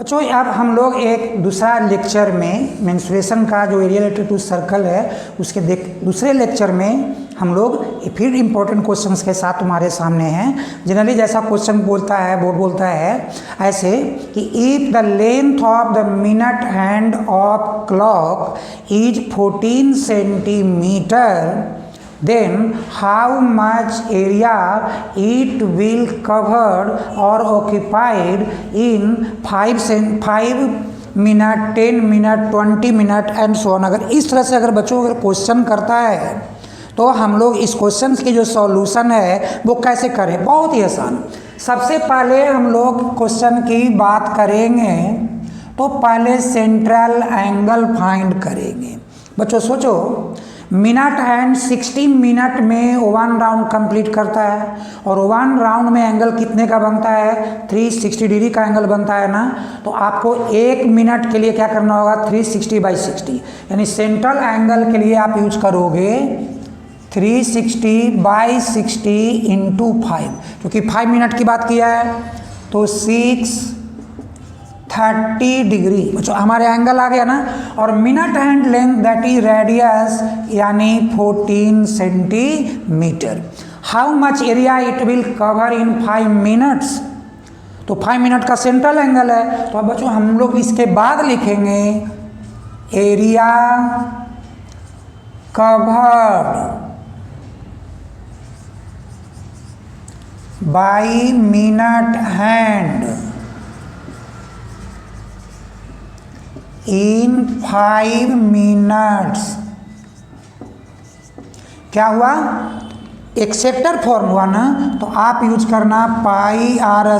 बच्चों अब हम लोग एक दूसरा लेक्चर में मेंस्ट्रुएशन का जो एरिया रिलेटेड टू सर्कल है उसके दूसरे लेक्चर में हम लोग फिर इम्पोर्टेंट क्वेश्चंस के साथ तुम्हारे सामने हैं। जनरली जैसा क्वेश्चन बोलता है बोर्ड बोलता है ऐसे कि if the length of the minute hand of clock is 14 centimetre then how much area it will cover or occupied in 5 minute 10 minute 20 minute and so on. अगर इस तरह से अगर बच्चों अगर क्वेश्चन करता है तो हम लोग इस क्वेश्चन की जो सॉल्यूशन है वो कैसे करें, बहुत ही आसान। सबसे पहले हम लोग क्वेश्चन की बात करेंगे तो पहले सेंट्रल एंगल फाइंड करेंगे। बच्चों सोचो मिनट हैंड 16 मिनट में 1 राउंड कंप्लीट करता है और 1 राउंड में एंगल कितने का बनता है, 360 डिग्री का एंगल बनता है ना। तो आपको 1 मिनट के लिए क्या करना होगा, 360/60 यानी सेंट्रल एंगल के लिए आप यूज करोगे 360/60 × 5, क्योंकि 5 मिनट की बात किया है तो 630 डिग्री बच्चों हमारे एंगल आ गया ना। और minute hand length that is radius यानी 14 centimetre. How much area it will cover in 5 minutes, तो 5 मिनट का सेंट्रल एंगल है। तो अब बच्चों हम लोग इसके बाद लिखेंगे area covered by minute hand in 5 minutes. क्या हुआ, एक सेक्टर फॉर्म हुआ ना, तो आप यूज करना πr²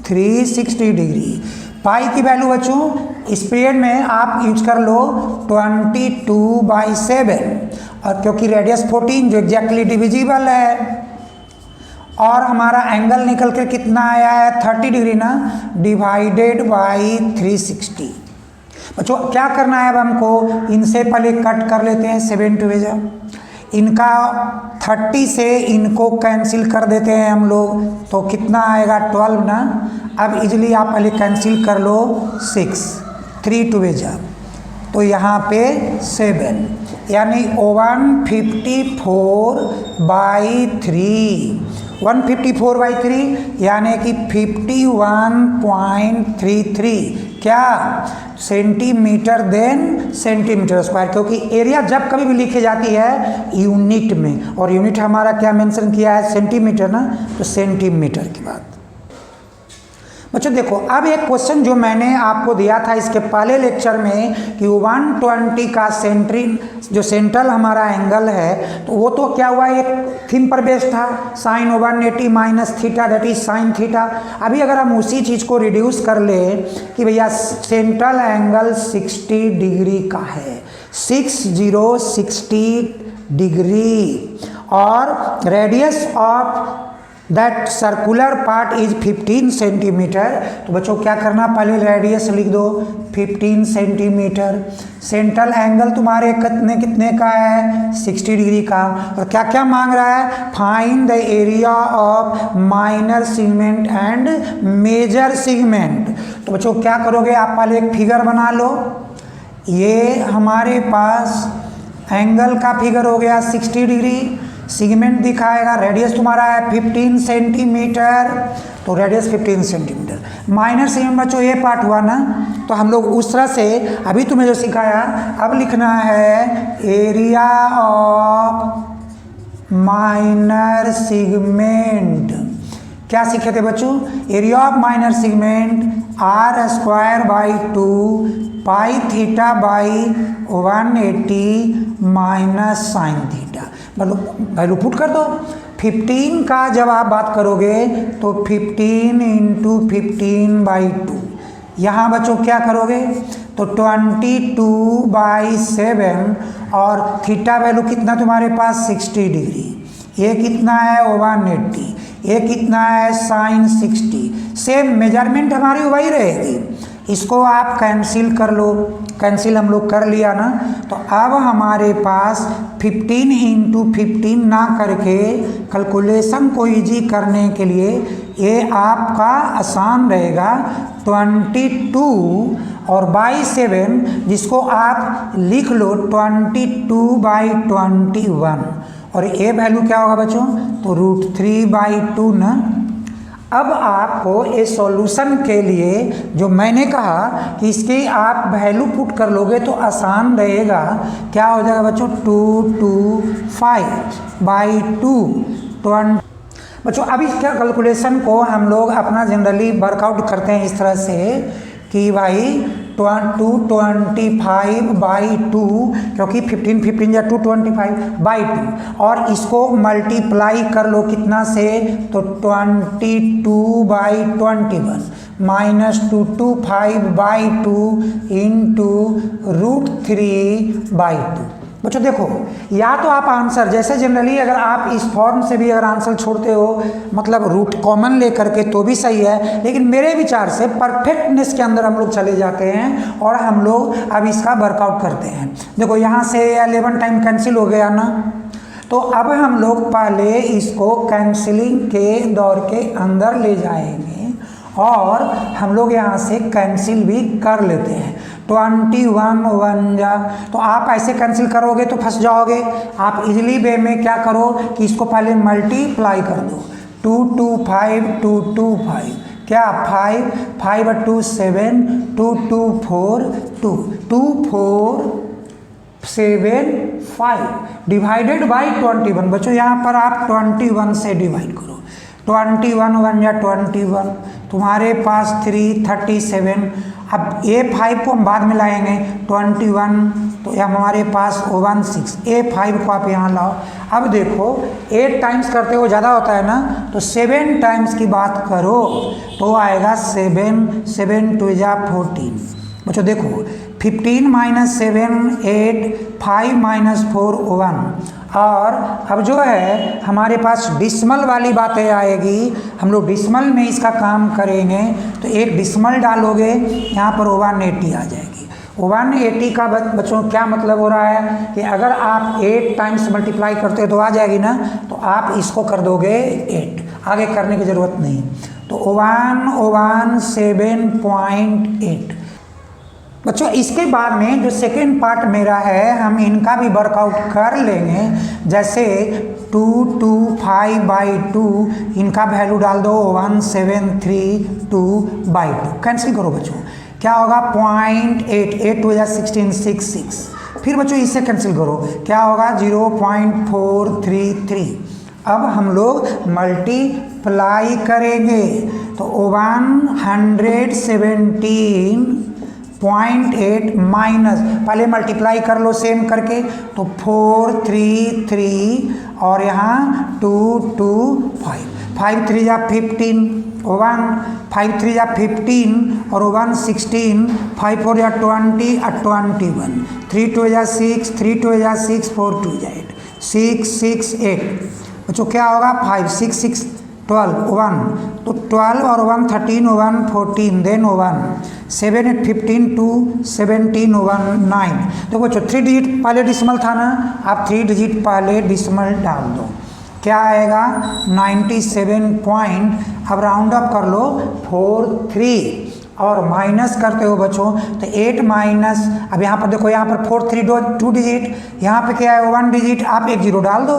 θ/360 डिग्री। पाई की वैल्यू बच्चों इस पीरियड में आप यूज कर लो 22/7, और क्योंकि रेडियस 14 जो एग्जैक्टली डिविजिबल है और हमारा एंगल निकल के कितना आया है 30 डिग्री ना, डिवाइडेड बाई 360। बच्चों क्या करना है अब हमको, इनसे पहले कट कर लेते हैं 7 टू वेजा, इनका 30 से इनको कैंसिल कर देते हैं हम लोग, तो कितना आएगा 12 ना। अब इजीली आप पहले कैंसिल कर लो 6, 3 टू वेजा, तो यहाँ पे 7 यानी 154/3 154/3 यानी कि 51.33 क्या सेंटीमीटर देन सेंटीमीटर स्क्वायर, क्योंकि एरिया जब कभी भी लिखी जाती है यूनिट में और यूनिट हमारा क्या मेंशन किया है सेंटीमीटर ना, तो सेंटीमीटर की बात। बच्चों देखो अब एक क्वेश्चन जो मैंने आपको दिया था इसके पहले लेक्चर में कि 120 का जो सेंट्रल हमारा एंगल है, तो वो तो क्या हुआ एक थीम पर बेस्ड था, sin 180 minus theta that is sin theta. अभी अगर हम उसी चीज़ को रिड्यूस कर ले कि भैया सेंट्रल एंगल 60 डिग्री का है, 60 डिग्री, और radius of that circular part is 15 centimetre. तो बच्चों क्या करना, पहले रेडियस लिख दो 15 सेंटीमीटर। सेंट्रल एंगल तुम्हारे कितने का है, 60 डिग्री का। और क्या क्या मांग रहा है, find the area of minor segment and major segment. तो बच्चों क्या करोगे, आप पहले एक फिगर बना लो, ये हमारे पास एंगल का फिगर हो गया 60 डिग्री, सेगमेंट दिखाएगा, रेडियस तुम्हारा है 15 सेंटीमीटर, तो रेडियस 15 सेंटीमीटर। माइनर सेगमेंट बच्चों ये पार्ट हुआ ना, तो हम लोग उस तरह से अभी तुम्हें जो सिखाया अब लिखना है एरिया ऑफ माइनर सेगमेंट। क्या सीखे थे बच्चों, area of minor segment r²/2 πθ/180 minus sin theta. Value put कर दो। 15 का जब आप बात करोगे तो 15 × 15/2, यहाँ बच्चों क्या करोगे तो 22/7, और थीटा वैल्यू कितना तुम्हारे पास 60 डिग्री, ये कितना है 180, ये कितना है sin 60। सेम मेजरमेंट हमारी वही रहेगी, इसको आप कैंसिल कर लो, कैंसिल हम लोग कर लिया ना। तो अब हमारे पास 15 इंटू 15 ना करके कैलकुलेशन को इजी करने के लिए ये आपका आसान रहेगा 22 और बाई 7, जिसको आप लिख लो 22/21 और ये वैल्यू क्या होगा बच्चों, तो √3/2 ना। अब आपको इस सॉल्यूशन के लिए जो मैंने कहा कि इसकी आप वैल्यू पुट कर लोगे तो आसान रहेगा। क्या हो जाएगा बच्चों, 225/2 20। बच्चों अब इस कैलकुलेशन को हम लोग अपना जनरली वर्कआउट करते हैं इस तरह से कि भाई 225/2, क्योंकि 15 या 225/2 और इसको मल्टीप्लाई कर लो कितना से, तो 22/21 माइनस 225/2 इंटू √3/2। बच्चों देखो, या तो आप आंसर जैसे जनरली अगर आप इस फॉर्म से भी अगर आंसर छोड़ते हो मतलब रूट कॉमन लेकर के तो भी सही है, लेकिन मेरे विचार से परफेक्टनेस के अंदर हम लोग चले जाते हैं और हम लोग अब इसका वर्कआउट करते हैं। देखो यहाँ से 11 टाइम कैंसिल हो गया ना, तो अब हम लोग पहले इसको कैंसिलिंग के दौर के अंदर ले जाएंगे और हम लोग यहाँ से कैंसिल भी कर लेते हैं। 21 1 जा, तो आप ऐसे कैंसिल करोगे तो फंस जाओगे। आप इजीली वे में क्या करो कि इसको पहले मल्टीप्लाई कर दो, 225 क्या 5 और 2 7 2 2 4 2 2 4 7 5 डिवाइडेड बाई 21। बच्चों यहाँ पर आप 21 से डिवाइड करो, 21 1 या 21, तुम्हारे पास 337। अब ए 5 को हम बाद में लाएंगे, 21 तो यह हमारे पास 16, ए 5 को आप यहाँ लाओ। अब देखो 8 टाइम्स करते हो ज़्यादा होता है ना, तो 7 टाइम्स की बात करो तो आएगा 7 2 जा 14। बच्चों देखो 15 - 7 8, 5 - 4 1। और अब जो है हमारे पास डिसमल वाली बातें आएगी, हम लोग डिसमल में इसका काम करेंगे। तो एक डिसमल डालोगे यहाँ पर 180 आ जाएगी। 180 का बच्चों क्या मतलब हो रहा है कि अगर आप 8 टाइम्स मल्टीप्लाई करते हो तो आ जाएगी ना, तो आप इसको कर दोगे 8, आगे करने की ज़रूरत नहीं। तो 117.8। बच्चों इसके बाद में जो सेकेंड पार्ट मेरा है हम इनका भी वर्कआउट कर लेंगे। जैसे 225/2 इनका वैल्यू डाल दो 1732/2, कैंसिल करो बच्चों, क्या होगा 0.8 8 2 जा 16 6 6। फिर बच्चों इससे कैंसिल करो, क्या होगा 0.433। अब हम लोग मल्टीप्लाई करेंगे तो 117.8 माइनस, पहले मल्टीप्लाई कर लो सेम करके, तो 433 और यहाँ 225, 5 3 जा 15 1, 5 3 जा 15 और 1 16, 5 4 जा 20 और 21, 3 2 जा 6, 3 2 जा 6, 4 2 जा 8, 6 6 8। बच्चों क्या होगा 5 6 6 12 1, तो 12 और 1 13 1 14 देन 1 7 8 15 2 17 1 9। तो बच्चों 3 डिजिट पहले डिसमल था ना, आप 3 डिजिट पहले डिसमल डाल दो, क्या आएगा 97 पॉइंट। अब राउंड अप कर लो 43 और माइनस करते हो बच्चों, तो 8 माइनस, अब यहाँ पर देखो यहाँ पर 4 3 2 डिजिट, यहाँ पे क्या है 1 डिजिट, आप एक जीरो डाल दो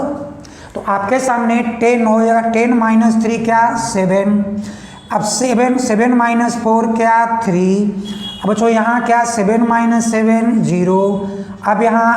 तो आपके सामने 10 हो जाएगा। 10 - 3 क्या 7। अब 7 7 - 4 क्या 3। अब बच्चों यहाँ क्या 7 - 7 0। अब यहाँ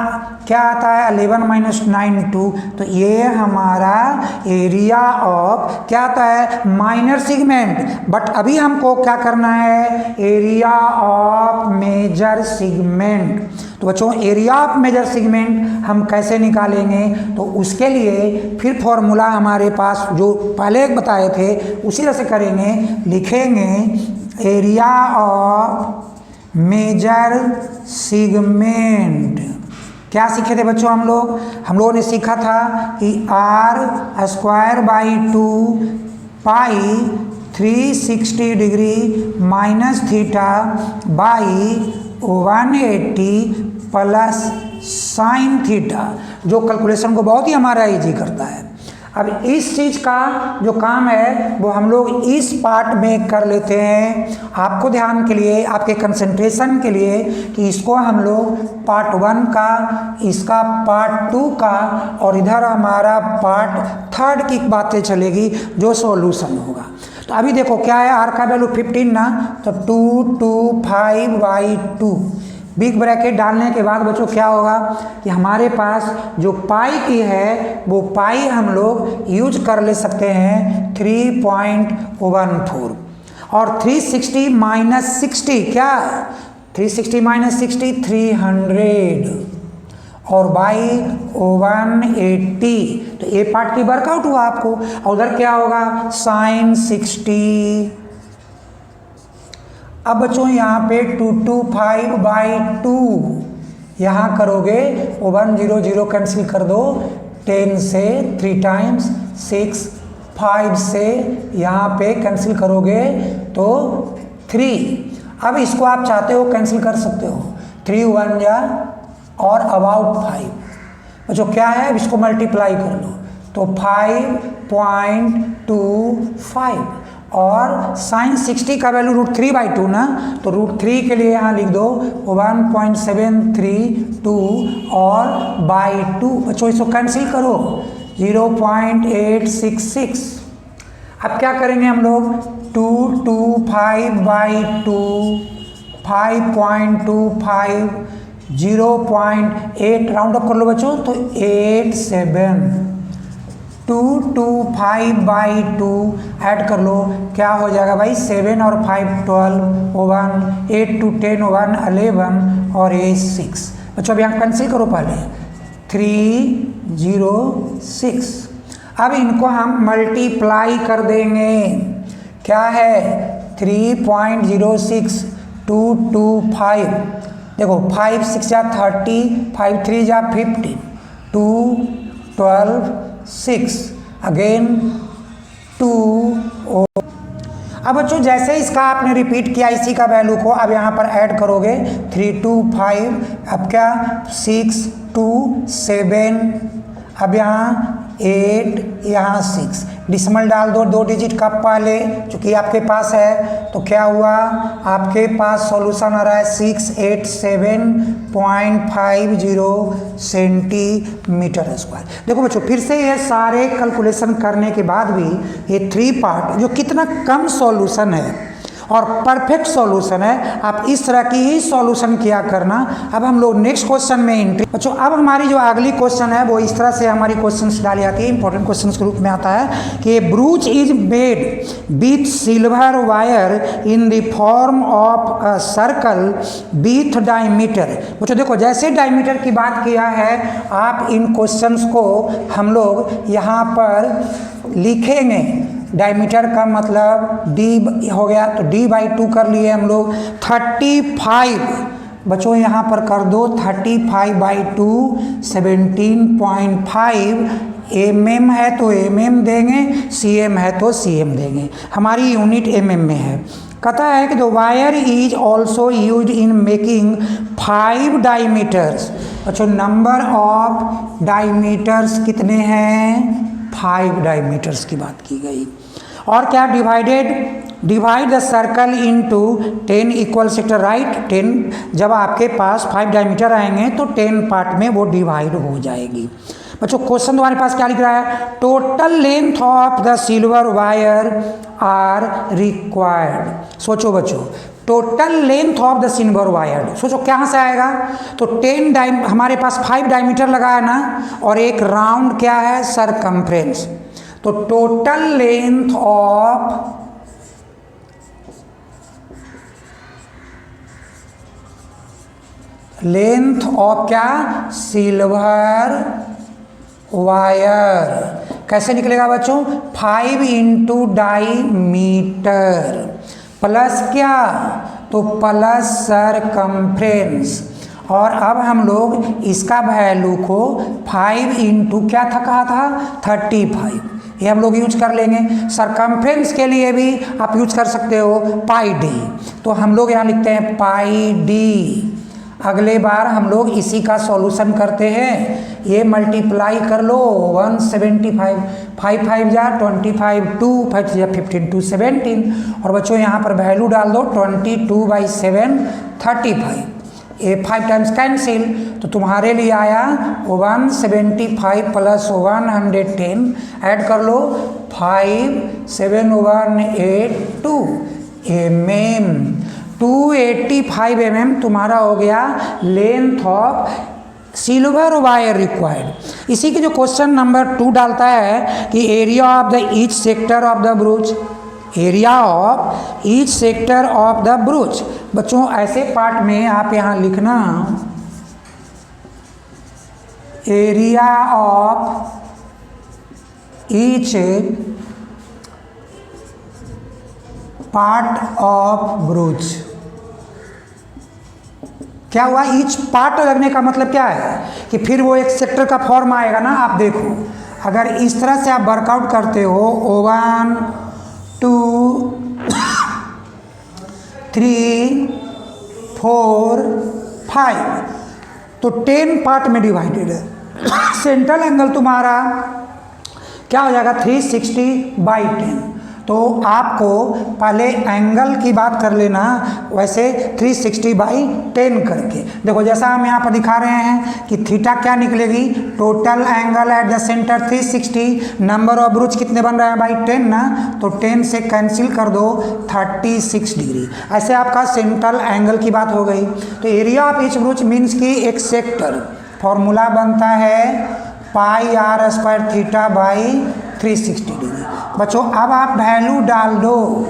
क्या आता है 11 - 9 2। तो ये हमारा एरिया ऑफ क्या आता है माइनर सेगमेंट, बट अभी हमको क्या करना है एरिया ऑफ मेजर सेगमेंट। तो बच्चों एरिया ऑफ मेजर सेगमेंट हम कैसे निकालेंगे, तो उसके लिए फिर फॉर्मूला हमारे पास जो पहले बताए थे उसी तरह से करेंगे, लिखेंगे एरिया ऑफ मेजर सेगमेंट। क्या सीखे थे बच्चों हम लोगों ने सीखा था कि r² / 2 pi 360 degree minus theta by 180 plus sine theta, जो कैलकुलेशन को बहुत ही हमारा इजी करता है। अब इस चीज़ का जो काम है वो हम लोग इस पार्ट में कर लेते हैं, आपको ध्यान के लिए, आपके कंसंट्रेशन के लिए, कि इसको हम लोग पार्ट 1 का, इसका पार्ट 2 का, और इधर हमारा पार्ट 3 की बातें चलेगी जो सॉल्यूशन होगा। तो अभी देखो क्या है, आर का वैल्यू 15 ना, तो 225/2 बिग ब्रैकेट डालने के बाद बच्चों क्या होगा कि हमारे पास जो पाई की है वो पाई हम लोग यूज कर ले सकते हैं 3.14, और 360 माइनस 60 क्या, 360 माइनस 60 300, और बाई 180, तो ये पार्ट की वर्कआउट हुआ आपको। और उधर क्या होगा, साइन 60। अब बच्चों यहाँ पे 225/2 यहाँ करोगे 100 कैंसिल कर दो, 10 से 3 टाइम्स 6, 5 से यहाँ पे कैंसिल करोगे तो 3। अब इसको आप चाहते हो कैंसिल कर सकते हो, 3 1 या और अबाउट 5, बच्चों क्या है, इसको मल्टीप्लाई कर लो तो 5.25, और साइन 60 का वैल्यू √3/2 ना, तो √3 के लिए यहाँ लिख दो 1.732 और बाई 2, बच्चों इसको कैंसिल करो 0.866। अब क्या करेंगे हम लोग, 225/2 5.25 0.8 राउंड अप कर लो बच्चों, तो 87। 225/2 ऐड कर लो, क्या हो जाएगा भाई, 7 और 5 12, 1 8 to 10 1 11 और 8 6। बच्चों अब यहाँ कैंसिल करो पहले, 306। अब इनको हम मल्टीप्लाई कर देंगे, क्या है 3.06 225, देखो 5 6 जा 30, 5 3 जा 50, 2 12 6 अगेन 2। अब बच्चों जैसे इसका आपने रिपीट किया इसी का वैल्यू को अब यहाँ पर ऐड करोगे 325, अब क्या 6 2 7, अब यहाँ 8, यहाँ 6, डिसिमल डाल दो 2 डिजिट का पहले, चूँकि आपके पास है तो क्या हुआ, आपके पास सॉल्यूशन आ रहा है 687.50 सेंटीमीटर स्क्वायर। देखो बच्चों फिर से ये सारे कैलकुलेशन करने के बाद भी ये 3 पार्ट जो कितना कम सॉल्यूशन है और परफेक्ट सॉल्यूशन है, आप इस तरह की ही सॉल्यूशन किया करना। अब हम लोग नेक्स्ट क्वेश्चन में एंट्री, बच्चों अब हमारी जो अगली क्वेश्चन है वो इस तरह से हमारी क्वेश्चंस डाली जाती है, इंपॉर्टेंट क्वेश्चंस के रूप में आता है कि ब्रूच is made with silver wire in the form of a circle with diameter. बच्चों देखो जैसे डायमीटर की बात किया है, आप इन क्वेश्चंस को हम लोग यहाँ पर लिखेंगे। डायमीटर का मतलब d हो गया, तो d/2 कर लिए हम लोग। 35 बच्चों यहाँ पर कर दो 35/2 17.5 mm है तो mm देंगे, cm है तो cm देंगे, हमारी यूनिट mm में है। कहता है कि the wire is also use in making 5 diameters. अच्छा नंबर ऑफ डायमीटर्स कितने हैं, 5 डायमीटर्स की बात की गई। और क्या divide the circle into 10 equal sector, right. 10 जब आपके पास 5 डायमीटर आएंगे तो 10 पार्ट में वो डिवाइड हो जाएगी। बच्चों क्वेश्चन तुम्हारे पास क्या लिख रहा है, total length of the silver wire are required. सोचो बच्चों total length of the silver wire, सोचो कहाँ से आएगा, तो 10 हमारे पास 5 डायमीटर लगा है ना, और एक राउंड क्या है सरकमफ्रेंस, तो टोटल लेंथ ऑफ क्या, सिल्वर वायर कैसे निकलेगा बच्चों, 5 इंटू डायमीटर प्लस क्या, तो प्लस सरकमफ्रेंस। और अब हम लोग इसका वैल्यू को 5 इंटू क्या था कहा था 35, ये हम लोग यूज कर लेंगे। सरकमफ्रेंस के लिए भी आप यूज कर सकते हो पाई डी, तो हम लोग यहाँ लिखते हैं पाई डी। अगले बार हम लोग इसी का सॉल्यूशन करते हैं। ये मल्टीप्लाई कर लो 175, 5 5 जा 25, 2 5 जा 15, 2 17। और बच्चों यहाँ पर वैल्यू डाल दो 22/7 35। ये 5 टाइम्स कैंसिल, तो तुम्हारे लिए आया 175 प्लस 110, ऐड कर लो 57182 mm। 285 mm तुम्हारा हो गया length of silver wire required. इसी के जो क्वेश्चन नंबर 2 डालता है कि area of the each sector of the ब्रूच, area of each sector of the ब्रूच। बच्चों ऐसे पार्ट में आप यहाँ लिखना area of each part of ब्रूच। क्या हुआ, ईच पार्ट लगने का मतलब क्या है कि फिर वो एक सेक्टर का फॉर्म आएगा ना। आप देखो अगर इस तरह से आप वर्कआउट करते हो 1 2 3 4 5 तो 10 पार्ट में डिवाइडेड है। सेंट्रल एंगल तुम्हारा क्या हो जाएगा 360/10। तो आपको पहले एंगल की बात कर लेना, वैसे 360/10 करके। देखो जैसा हम यहाँ पर दिखा रहे हैं कि थीटा क्या निकलेगी, total angle at the centre 360, number of ब्रूच कितने बन रहे हैं भाई 10 ना, तो 10 से कैंसिल कर दो 36 डिग्री। ऐसे आपका सेंट्रल एंगल की बात हो गई। तो एरिया ऑफ ईच ब्रूच मीन्स की एक सेक्टर, फॉर्मूला बनता है πr² थीटा बाई 360 डिग्री। बच्चों अब आप वैल्यू डाल दो,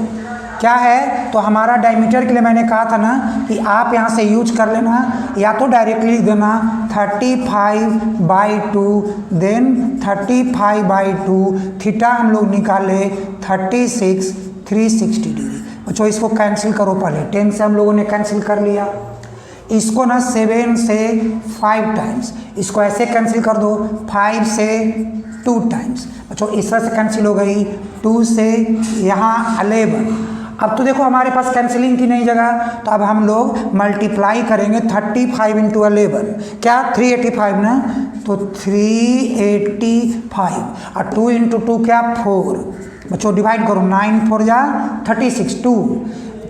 क्या है तो हमारा डायमीटर के लिए मैंने कहा था ना कि आप यहाँ से यूज कर लेना, या तो डायरेक्टली लिख देना 35/2, देन 35/2 थीटा हम लोग निकाले 36 360 डिग्री। बच्चों इसको कैंसिल करो, पहले 10 से हम लोगों ने कैंसिल कर लिया, इसको ना 7 से 5 टाइम्स, इसको ऐसे कैंसिल कर दो 5 से 2 टाइम्स। अच्छा इस तरह से कैंसिल हो गई, 2 से यहाँ 11। अब तो देखो हमारे पास कैंसिलिंग की नई जगह, तो अब हम लोग मल्टीप्लाई करेंगे 35 × 11, क्या 385 ना, तो 385 और 2 × 2 क्या 4। बच्चों डिवाइड करो, 9 4 जा 36, 2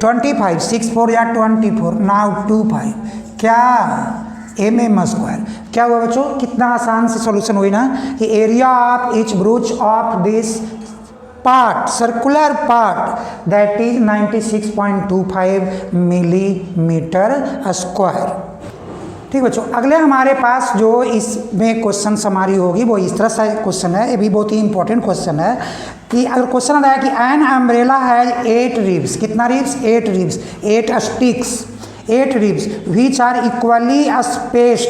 25, 6 4 या 24, नाउ 25 क्या mm²। क्या हुआ बच्चों, कितना आसान से सॉल्यूशन हुई ना कि area of each ब्रूच of this part, circular part, that is 96.25 mm²। ठीक बच्चों, अगले हमारे पास जो इसमें क्वेश्चन समारी होगी वो इस तरह से क्वेश्चन है। ये भी बहुत ही इंपॉर्टेंट क्वेश्चन है कि अगर क्वेश्चन आता है कि एन अम्ब्रेला हैज 8 रिब्स, कितना ribs 8 ribs, 8 sticks, 8 ribs which are equally spaced,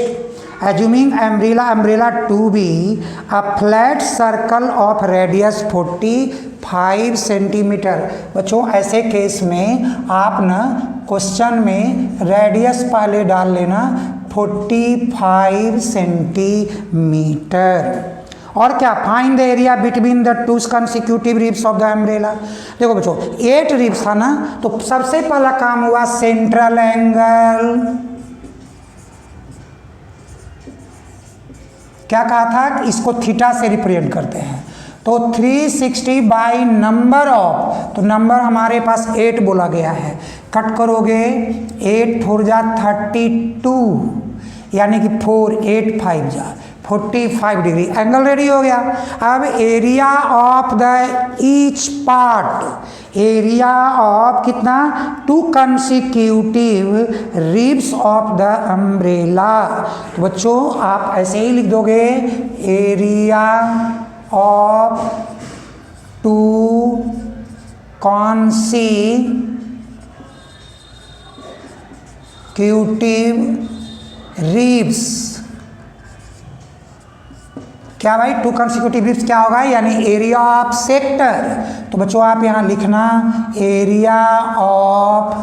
assuming umbrella to be a flat circle of radius 45 centimetre. बच्चों ऐसे केस में आप ना क्वेश्चन में रेडियस पहले डाल लेना 45 सेंटीमीटर, और क्या find the area between the 2 consecutive ribs of the umbrella. देखो बच्चों 8 रिब्स था ना, तो सबसे पहला काम हुआ सेंट्रल एंगल, क्या कहा था, इसको थीटा से रिप्रेजेंट करते हैं, तो 360 बाई नंबर ऑफ, तो नंबर हमारे पास 8 बोला गया है, कट करोगे 8 4 जा 32, यानी कि 4 8 5 जा 45 डिग्री, एंगल रेडी हो गया। अब area of the each part, area of कितना 2 consecutive ribs of the umbrella. तो बच्चों आप ऐसे ही लिख दोगे एरिया ऑफ 2 कंसेक्यूटिव रिब्स, क्या भाई 2 कंसेक्यूटिव रिब्स क्या होगा, यानी एरिया ऑफ सेक्टर। तो बच्चों आप यहाँ लिखना area of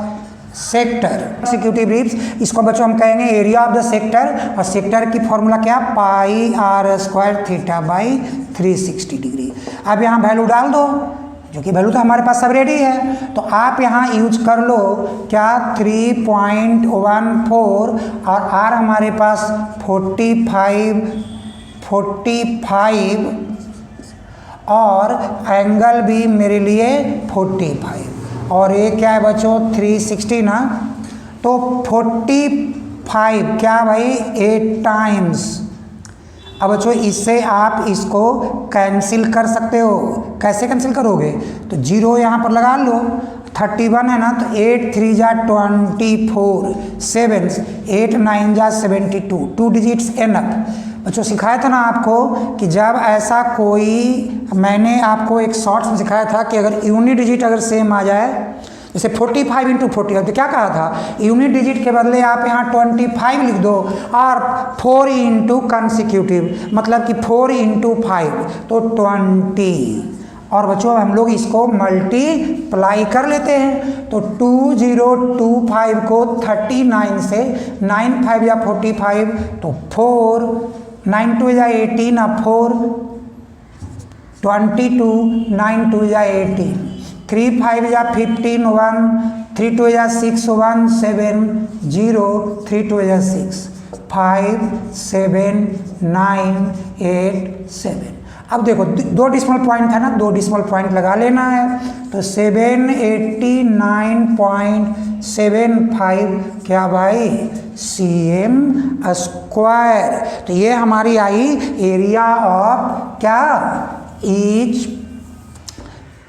sector consecutive ribs, इसको बच्चों हम कहेंगे एरिया ऑफ द सेक्टर, और सेक्टर की फॉर्मूला क्या, pi r square theta by 360 degree. अब यहाँ वैल्यू डाल दो, जो कि वैल्यू तो हमारे पास सब रेडी है, तो आप यहाँ यूज कर लो क्या 3.14 और आर हमारे पास 45 और एंगल भी मेरे लिए 45 और ये क्या है बच्चों 360 ना, तो 45 क्या भाई 8 टाइम्स। अब बच्चों इससे आप इसको कैंसिल कर सकते हो, कैसे कैंसिल करोगे, तो 0 यहाँ पर लगा लो, 31 है ना, तो 8 3 जा 24, 7 8 9 जा 72, 2 डिजिट्स एनफ। बच्चों सिखाया था ना आपको कि जब ऐसा कोई, मैंने आपको एक शॉर्ट्स में सिखाया था कि अगर यूनिट डिजिट अगर सेम आ जाए, जैसे 45 × 40, तो क्या कहा था, यूनिट डिजिट के बदले आप यहाँ 25 लिख दो और 4 × कंसेक्यूटिव, मतलब कि 4 × 5 तो 20। और बच्चों हम लोग इसको मल्टीप्लाई कर लेते हैं, तो 2025 को 39 से 9 5 या 45, तो 4 9 2 या 18 और 4 22 9 2 या 18, 3 5 या 15 1 3 2 या 6 1 7 0 3 2 या 6 5 7 9 8 7। अब देखो 2 डिसिमल पॉइंट है ना, 2 डिसिमल पॉइंट लगा लेना है, तो 789.75 क्या भाई cm स्क्वायर। तो ये हमारी आई एरिया ऑफ क्या ईच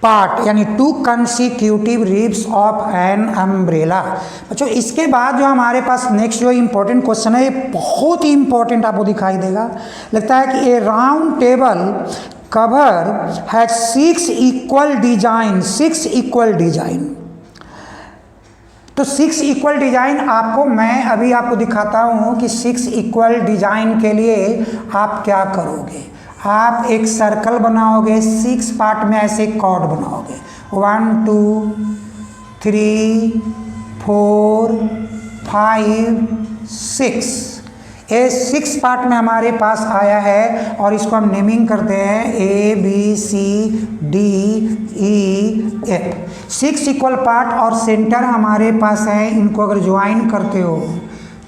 पार्ट, यानी 2 consecutive ribs of an umbrella. बच्चों इसके बाद जो हमारे पास नेक्स्ट जो इम्पोर्टेंट क्वेश्चन है, ये बहुत ही इम्पोर्टेंट आपको दिखाई देगा, लगता है कि a round table cover has 6 equal design, 6 equal design. तो 6 इक्वल डिजाइन आपको मैं अभी आपको दिखाता हूँ कि 6 इक्वल डिजाइन के लिए आप क्या करोगे। आप एक सर्कल बनाओगे, 6 पार्ट में ऐसे कॉर्ड बनाओगे, 1 2 3 4 5 6। ये 6 पार्ट में हमारे पास आया है और इसको हम नेमिंग करते हैं ABCDEF। 6 इक्वल पार्ट और सेंटर हमारे पास है, इनको अगर ज्वाइन करते हो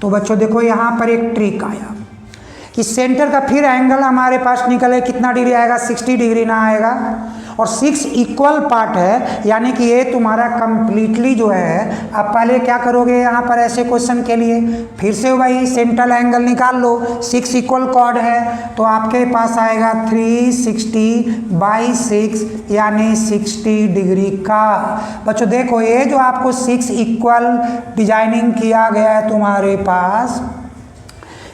तो बच्चों देखो यहाँ पर एक ट्रिक आया कि सेंटर का फिर एंगल हमारे पास निकले, कितना डिग्री आएगा, 60 डिग्री ना आएगा, और 6 इक्वल पार्ट है, यानी कि ये तुम्हारा कंप्लीटली जो है। अब पहले क्या करोगे यहाँ पर ऐसे क्वेश्चन के लिए, फिर से भाई सेंट्रल एंगल निकाल लो, 6 इक्वल कॉर्ड है तो आपके पास आएगा 360/6 यानी 60 डिग्री का। बच्चों देखो ये जो आपको 6 इक्वल डिजाइनिंग किया गया है तुम्हारे पास,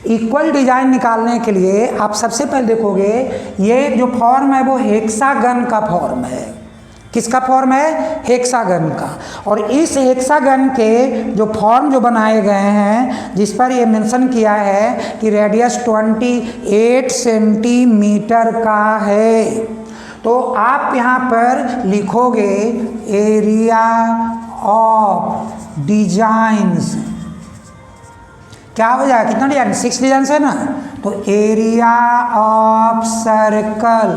इक्वल डिजाइन निकालने के लिए आप सबसे पहले देखोगे ये जो फॉर्म है वो हेक्सागन का फॉर्म है। किसका फॉर्म है, हेक्सागन का। और इस हेक्सागन के जो फॉर्म जो बनाए गए हैं, जिस पर ये मेंशन किया है कि रेडियस 28 सेंटीमीटर का है, तो आप यहाँ पर लिखोगे एरिया ऑफ डिजाइंस। क्या हो जाएगा, कितना डिजाइन, 6 डिजाइन है ना, तो area of circle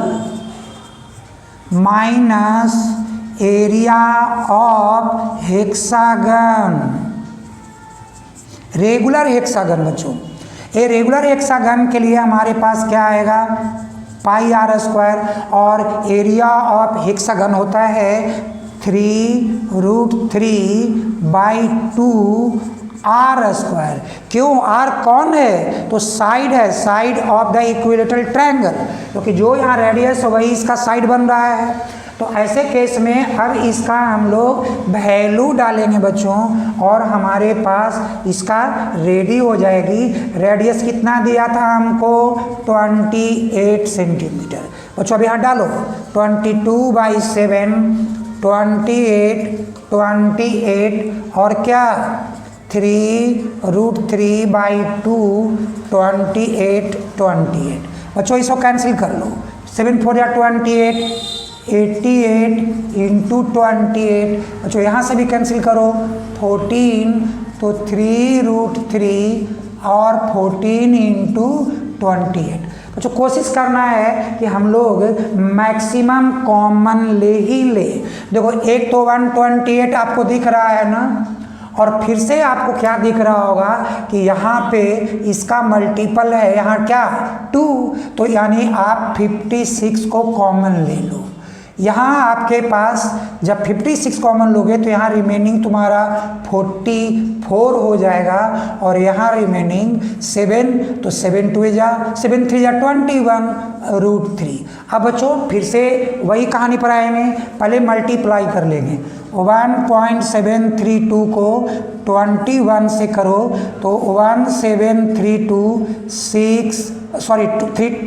minus area of hexagon, regular hexagon. बच्चों ये रेगुलर हेक्सागन के लिए हमारे पास क्या आएगा, πr², और एरिया ऑफ हेक्सागन होता है 3√3/2 r²। क्यों, r कौन है, तो साइड है, side of the equilateral triangle, क्योंकि जो यहाँ रेडियस है वही इसका साइड बन रहा है। तो ऐसे केस में अब इसका हम लोग वैल्यू डालेंगे बच्चों, और हमारे पास इसका रेडी हो जाएगी। रेडियस कितना दिया था हमको, 28 सेंटीमीटर। बच्चों अब यहाँ डालो 22/7, 28 और क्या 3√3/2, 28। बच्चों इसको कैंसिल कर लो, 7 4 या 28, 88 इंटू 28, बच्चों यहाँ से भी कैंसिल करो, 14 तो 3√3 और 14 इंटू 28। बच्चों कोशिश करना है कि हम लोग मैक्सिमम कॉमन ले ही ले। देखो एक तो 128 आपको दिख रहा है ना, और फिर से आपको क्या दिख रहा होगा कि यहाँ पे इसका मल्टीपल है, यहाँ क्या 2, तो यानी आप 56 को कॉमन ले लो। यहाँ आपके पास जब 56 कॉमन लोगे तो यहाँ रिमेनिंग तुम्हारा 44 हो जाएगा, और यहाँ रिमेनिंग 7, तो 7 3 जा 21√3। अब बच्चों फिर से वही कहानी पर आएंगे, पहले मल्टीप्लाई कर लेंगे। 1.732 को 21 से करो तो 17326 सॉरी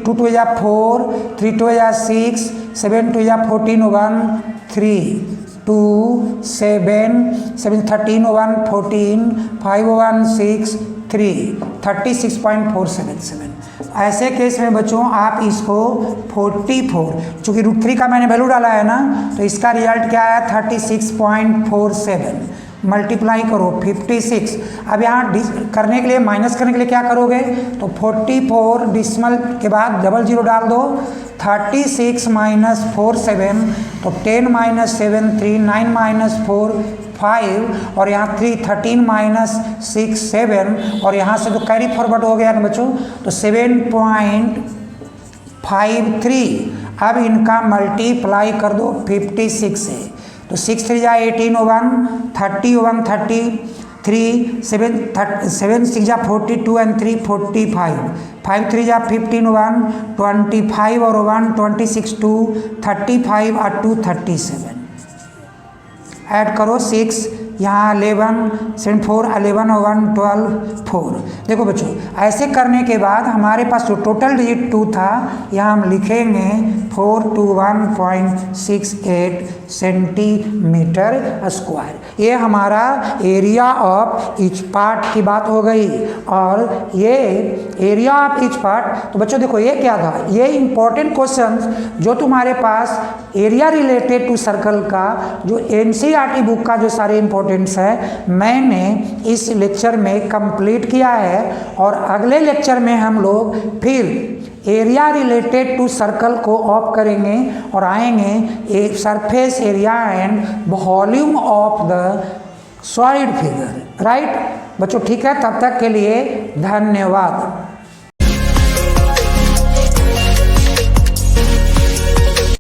2 2 जा 4, 3 2 जा 6, 7 2 जा 14, 1 3 2 7 7 13 1 14 5 1 6 3 36.477। ऐसे केस में बच्चों आप इसको 44, चूँकि √3 का मैंने वैल्यू डाला है ना, तो इसका रिजल्ट क्या आया 36.47। मल्टीप्लाई करो 56। अब यहाँ करने के लिए, माइनस करने के लिए क्या करोगे, तो 44 डिसिमल के बाद 00 डाल दो, 36 माइनस 47, तो 10 माइनस 7 3, 9 4 5, और यहाँ 3 13 माइनस 6 7, और यहाँ से तो कैरी फॉरवर्ड हो गया ना बच्चों, तो 7.53। अब इनका मल्टीप्लाई कर दो 56 से, तो 6 3 जा 18, 1 30, 1 33, 7 6 जा 42 and 3 45, 5 3 जा 15, 1 25 और 1 26, 2 35 और 2 37। ऐड करो 6, यहाँ 11 7 4 11 और 1 12 4। देखो बच्चों ऐसे करने के बाद हमारे पास जो टोटल डिजिट 2 था, यहाँ हम लिखेंगे 421.68 सेंटीमीटर स्क्वायर। ये हमारा एरिया ऑफ ईच पार्ट की बात हो गई। और ये एरिया ऑफ ईच पार्ट, तो बच्चों देखो ये क्या था, ये इंपॉर्टेंट क्वेश्चन जो तुम्हारे पास एरिया रिलेटेड टू सर्कल का जो एनसीईआरटी बुक का जो सारे इंपॉर्टेंट्स है, मैंने इस लेक्चर में कंप्लीट किया है। और अगले लेक्चर में हम लोग फिर एरिया रिलेटेड टू सर्कल को ऑफ करेंगे और आएंगे एक surface area and volume of the solid figure. Right बच्चों, ठीक है, तब तक के लिए धन्यवाद।